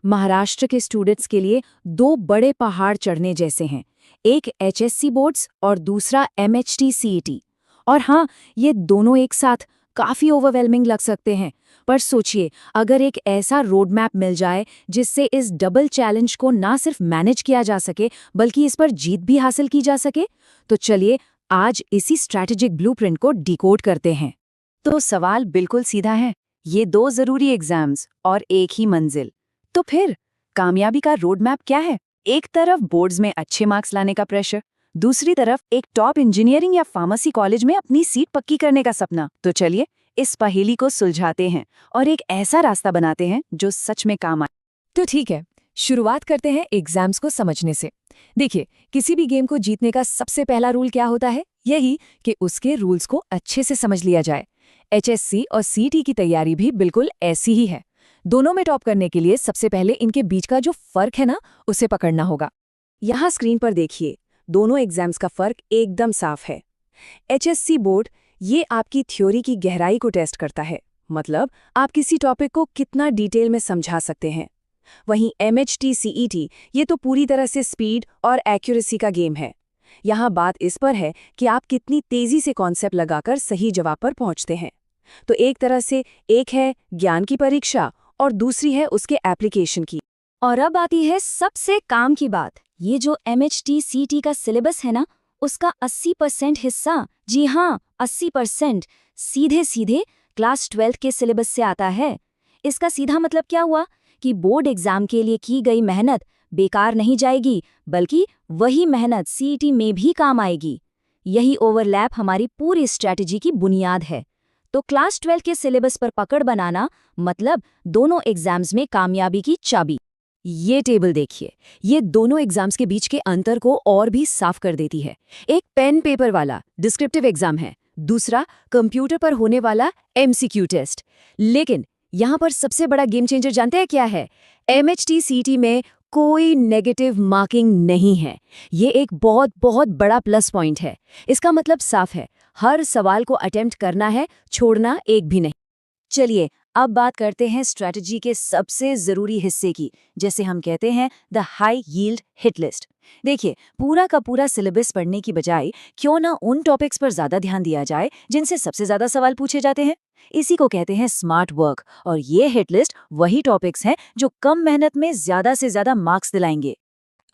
महाराष्ट्र के स्टूडेंट्स के लिए दो बड़े पहाड़ चढ़ने जैसे हैं, एक एचएससी बोर्ड्स और दूसरा एमएचटी सीईटी। और हाँ, ये दोनों एक साथ काफ़ी ओवरवेलमिंग लग सकते हैं, पर सोचिए अगर एक ऐसा रोड मैप मिल जाए जिससे इस डबल चैलेंज को ना सिर्फ मैनेज किया जा सके बल्कि इस पर जीत भी हासिल की जा सके, तो चलिए आज इसी स्ट्रैटेजिक ब्लूप्रिंट को डिकोड करते हैं। तो सवाल बिल्कुल सीधा है, ये दो ज़रूरी एग्जाम्स और एक ही मंजिल। तो फिर कामयाबी का रोड मैप क्या है? एक तरफ बोर्ड्स में अच्छे मार्क्स लाने का प्रेशर, दूसरी तरफ एक टॉप इंजीनियरिंग या फार्मेसी कॉलेज में अपनी सीट पक्की करने का सपना। तो चलिए इस पहेली को सुलझाते हैं और एक ऐसा रास्ता बनाते हैं जो सच में काम आए। तो ठीक है, शुरुआत करते हैं एग्जाम्स को समझने से। देखिए, किसी भी गेम को जीतने का सबसे पहला रूल क्या होता है? यही कि उसके रूल्स को अच्छे से समझ लिया जाए। एचएससी और सीईटी की तैयारी भी बिल्कुल ऐसी ही है। दोनों में टॉप करने के लिए सबसे पहले इनके बीच का जो फर्क है ना, उसे पकड़ना होगा। यहाँ स्क्रीन पर देखिए, दोनों एग्जाम्स का फर्क एकदम साफ है। एचएससी बोर्ड ये आपकी थ्योरी की गहराई को टेस्ट करता है, मतलब आप किसी टॉपिक को कितना डिटेल में समझा सकते हैं। वहीं एमएचटी सीईटी ये तो पूरी तरह से स्पीड और एक्यूरेसी का गेम है। यहाँ बात इस पर है कि आप कितनी तेजी से कॉन्सेप्ट लगाकर सही जवाब पर पहुंचते हैं। तो एक तरह से एक है ज्ञान की परीक्षा और दूसरी है उसके एप्लीकेशन की। और अब आती है सबसे काम की बात। ये जो एमएचटी सीईटी का सिलेबस है ना, उसका 80% हिस्सा, जी हाँ 80%, सीधे सीधे क्लास 12 के सिलेबस से आता है। इसका सीधा मतलब क्या हुआ कि बोर्ड एग्जाम के लिए की गई मेहनत बेकार नहीं जाएगी, बल्कि वही मेहनत सीईटी में भी काम आएगी। यही ओवरलैप हमारी पूरी स्ट्रैटेजी की बुनियाद है। तो क्लास 12 के सिलेबस पर पकड़ बनाना मतलब दोनों एग्जाम्स में कामयाबी की चाबी। ये टेबल देखिए, ये दोनों एग्जाम्स के बीच के अंतर को और भी साफ कर देती है। एक पेन पेपर वाला डिस्क्रिप्टिव एग्जाम है, दूसरा कंप्यूटर पर होने वाला एमसीक्यू टेस्ट। लेकिन यहाँ पर सबसे बड़ा गेम चेंजर जानते हैं क्या है? एमएचटी सीईटी में कोई नेगेटिव मार्किंग नहीं है। ये एक बहुत बहुत बड़ा प्लस पॉइंट है। इसका मतलब साफ है, हर सवाल को अटेम्प्ट करना है, छोड़ना एक भी नहीं। चलिए अब बात करते हैं स्ट्रैटेजी के सबसे जरूरी हिस्से की, जैसे हम कहते हैं the high yield hit list. देखिए, पूरा का पूरा सिलेबस पढ़ने की बजाय क्यों ना उन टॉपिक्स पर ज्यादा ध्यान दिया जाए जिनसे सबसे ज्यादा सवाल पूछे जाते हैं। इसी को कहते हैं स्मार्ट वर्क, और ये हिट लिस्ट वही टॉपिक्स हैं जो कम मेहनत में ज्यादा से ज्यादा मार्क्स दिलाएंगे।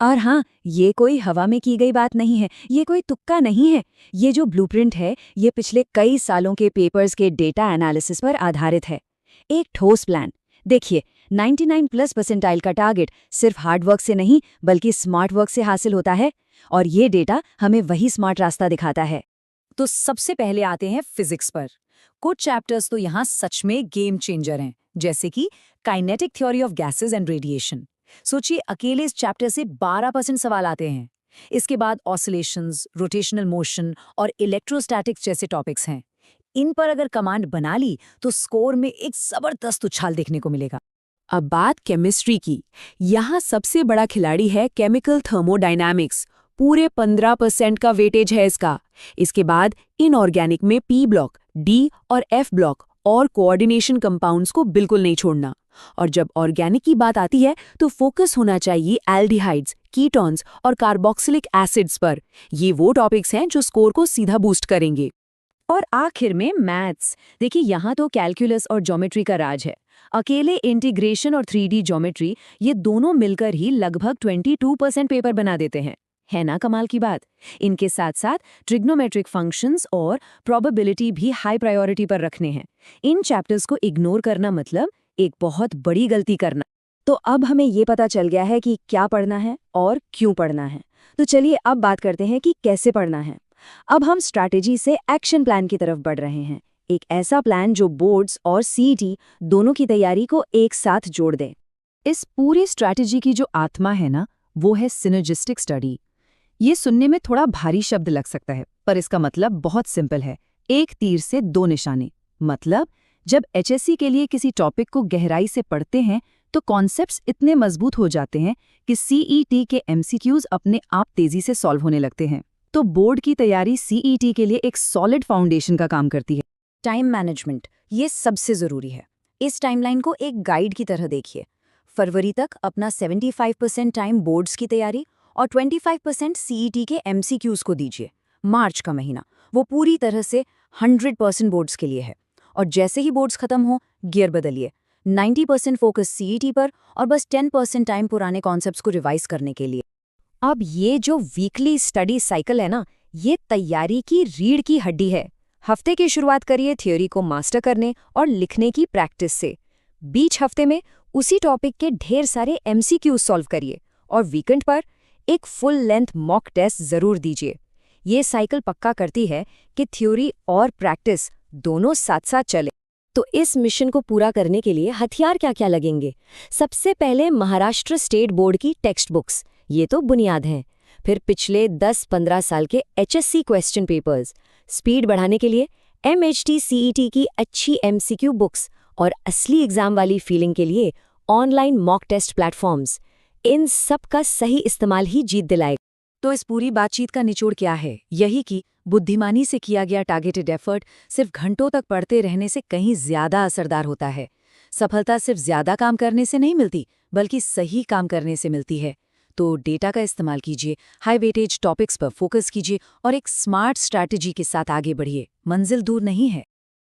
और हाँ, ये कोई हवा में की गई बात नहीं है, ये कोई तुक्का नहीं है। ये जो ब्लूप्रिंट है, ये पिछले कई सालों के पेपर्स के डेटा एनालिसिस पर आधारित है। एक ठोस प्लान। देखिए, 99+ परसेंटाइल का टारगेट सिर्फ हार्डवर्क से नहीं बल्कि स्मार्ट वर्क से हासिल होता है, और ये डेटा हमें वही स्मार्ट रास्ता दिखाता है। तो सबसे पहले आते हैं फिजिक्स पर। कुछ चैप्टर्स तो यहाँ सच में गेम चेंजर हैं, जैसे कि kinetic theory of gases and radiation. सोचिए, अकेले इस चैप्टर से 12% सवाल आते हैं। इसके बाद ऑसिलेशंस, रोटेशनल मोशन और इलेक्ट्रोस्टैटिक्स जैसे टॉपिक्स हैं। इन पर अगर कमांड बना ली तो स्कोर में एक जबरदस्त उछाल देखने को मिलेगा। अब बात केमिस्ट्री की। यहाँ सबसे बड़ा खिलाड़ी है केमिकल थर्मोडायनामिक्स। पूरे 15% का वेटेज है इसका। इसके बाद इनऑर्गेनिक में पी ब्लॉक, डी और एफ ब्लॉक और कोऑर्डिनेशन कंपाउंड्स को बिल्कुल नहीं छोड़ना। और जब ऑर्गेनिक की बात आती है तो फोकस होना चाहिए एल्डिहाइड्स, कीटोन्स और कार्बोक्सिलिक एसिड्स पर। ये वो टॉपिक्स हैं जो स्कोर को सीधा बूस्ट करेंगे। और आखिर में मैथ्स। देखिए, यहाँ तो कैलकुलस और ज्योमेट्री का राज है। अकेले इंटीग्रेशन और 3D ज्योमेट्री, ये दोनों मिलकर ही लगभग 22% पेपर बना देते हैं। है ना कमाल की बात? इनके साथ साथ ट्रिग्नोमेट्रिक फंक्शंस और प्रोबेबिलिटी भी हाई प्रायोरिटी पर रखने हैं। इन चैप्टर्स को इग्नोर करना मतलब एक बहुत बड़ी गलती करना। तो अब हमें ये पता चल गया है कि क्या पढ़ना है और क्यों पढ़ना है। तो चलिए अब बात करते हैं कि कैसे पढ़ना है। अब हम स्ट्रैटेजी से एक्शन प्लान की तरफ बढ़ रहे हैं। एक ऐसा प्लान जो बोर्ड्स और सीईटी दोनों की तैयारी को एक साथ जोड़ दे। इस पूरी स्ट्रैटेजी की जो आत्मा है ना, वो है सिनर्जिस्टिक स्टडी। ये सुनने में थोड़ा भारी शब्द लग सकता है, पर इसका मतलब बहुत सिंपल है। एक तीर से दो निशाने। मतलब जब एचएससी के लिए किसी टॉपिक को गहराई से पढ़ते हैं तो कॉन्सेप्ट्स इतने मजबूत हो जाते हैं कि सीईटी के एमसीक्यूज अपने आप तेजी से सॉल्व होने लगते हैं। तो बोर्ड की तैयारी सीईटी के लिए एक सॉलिड फाउंडेशन का काम करती है। टाइम मैनेजमेंट, ये सबसे जरूरी है। इस टाइमलाइन को एक गाइड की तरह देखिए। फरवरी तक अपना 75% टाइम बोर्ड्स की तैयारी और 25% सीईटी के एमसीक्यूज को दीजिए। मार्च का महीना वो पूरी तरह से 100% बोर्ड्स के लिए है। और जैसे ही बोर्ड्स खत्म हो, गियर बदलिए। 90% फोकस सीईटी पर और बस 10% टाइम पुराने कॉन्सेप्ट्स को रिवाइज करने के लिए। अब ये जो वीकली स्टडी साइकिल है ना, ये तैयारी की रीढ़ की हड्डी है। हफ्ते की शुरुआत करिए थ्योरी को मास्टर करने और लिखने की प्रैक्टिस से। बीच हफ्ते में उसी टॉपिक के ढेर सारे एमसीक्यू सॉल्व करिए और वीकेंड पर एक फुल लेंथ मॉक टेस्ट जरूर दीजिए। ये साइकिल पक्का करती है कि थ्योरी और प्रैक्टिस दोनों साथ साथ चले। तो इस मिशन को पूरा करने के लिए हथियार क्या क्या लगेंगे? सबसे पहले महाराष्ट्र स्टेट बोर्ड की टेक्स्ट बुक्स, ये तो बुनियाद हैं। फिर पिछले 10-15 साल के एचएससी क्वेश्चन पेपर्स, स्पीड बढ़ाने के लिए एमएचटी सीईटी की अच्छी एमसीक्यू बुक्स और असली एग्जाम वाली फीलिंग के लिए ऑनलाइन मॉक टेस्ट प्लेटफॉर्म्स। इन सब का सही इस्तेमाल ही जीत दिलाएगा। तो इस पूरी बातचीत का निचोड़ क्या है? यही कि बुद्धिमानी से किया गया टारगेटेड एफर्ट सिर्फ घंटों तक पढ़ते रहने से कहीं ज्यादा असरदार होता है। सफलता सिर्फ ज्यादा काम करने से नहीं मिलती, बल्कि सही काम करने से मिलती है। तो डेटा का इस्तेमाल कीजिए, हाई वेटेज टॉपिक्स पर फोकस कीजिए और एक स्मार्ट स्ट्रैटेजी के साथ आगे बढ़िए। मंजिल दूर नहीं है।